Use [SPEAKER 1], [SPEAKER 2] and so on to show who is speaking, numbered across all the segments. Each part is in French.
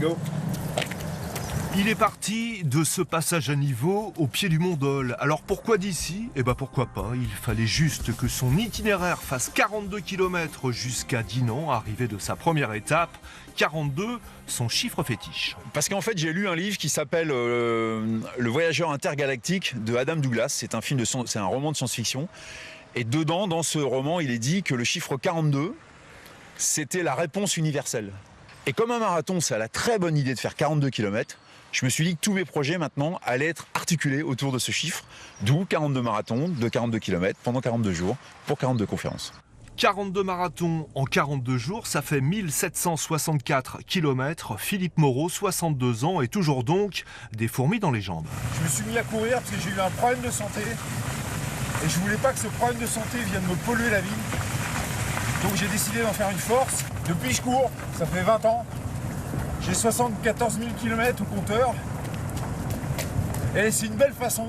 [SPEAKER 1] go.
[SPEAKER 2] Il est parti de ce passage à niveau au pied du Mont Dol. Alors pourquoi d'ici? Eh ben pourquoi pas, il fallait juste que son itinéraire fasse 42 km jusqu'à Dinan, arrivé de sa première étape. 42, son chiffre fétiche.
[SPEAKER 3] Parce qu'en fait, j'ai lu un livre qui s'appelle Le Voyageur intergalactique de Adam Douglas. C'est un roman de science-fiction. Et dedans, dans ce roman, il est dit que le chiffre 42, c'était la réponse universelle. Et comme un marathon, ça a la très bonne idée de faire 42 km, je me suis dit que tous mes projets maintenant allaient être articulés autour de ce chiffre, d'où 42 marathons de 42 km pendant 42 jours pour 42 conférences.
[SPEAKER 2] 42 marathons en 42 jours, ça fait 1764 km. Philippe Moreau, 62 ans, et toujours donc des fourmis dans les jambes.
[SPEAKER 1] Je me suis mis à courir parce que j'ai eu un problème de santé. Et je voulais pas que ce problème de santé vienne me polluer la vie. Donc j'ai décidé d'en faire une force. Depuis je cours, ça fait 20 ans. J'ai 74 000 km au compteur. Et c'est une belle façon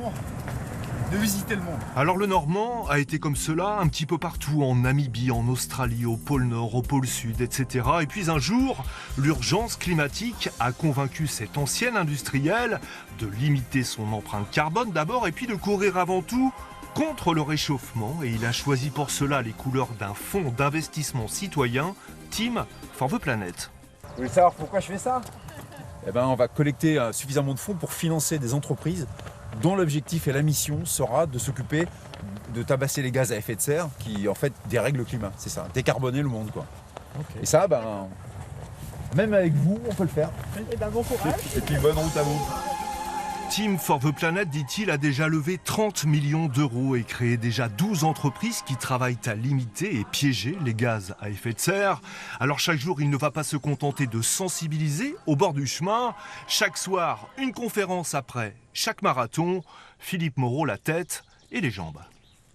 [SPEAKER 1] de visiter le monde.
[SPEAKER 2] Alors le Normand a été comme cela un petit peu partout, en Namibie, en Australie, au pôle Nord, au pôle Sud, etc. Et puis un jour, l'urgence climatique a convaincu cet ancien industriel de limiter son empreinte carbone d'abord, et puis de courir avant tout contre le réchauffement. Et il a choisi pour cela les couleurs d'un fonds d'investissement citoyen, Team for the Planet.
[SPEAKER 1] Vous voulez savoir pourquoi je fais ça?
[SPEAKER 3] Eh ben, on va collecter suffisamment de fonds pour financer des entreprises dont l'objectif et la mission sera de s'occuper de tabasser les gaz à effet de serre qui en fait dérèglent le climat. C'est ça, décarboner le monde, quoi. Okay. Et ça, ben, même avec vous, on peut le faire.
[SPEAKER 4] Et ben bon courage.
[SPEAKER 3] Et puis bonne route à vous.
[SPEAKER 2] Team for the Planet, dit-il, a déjà levé 30 millions d'euros et créé déjà 12 entreprises qui travaillent à limiter et piéger les gaz à effet de serre. Alors chaque jour, il ne va pas se contenter de sensibiliser au bord du chemin. Chaque soir, une conférence après chaque marathon. Philippe Moreau, la tête et les jambes.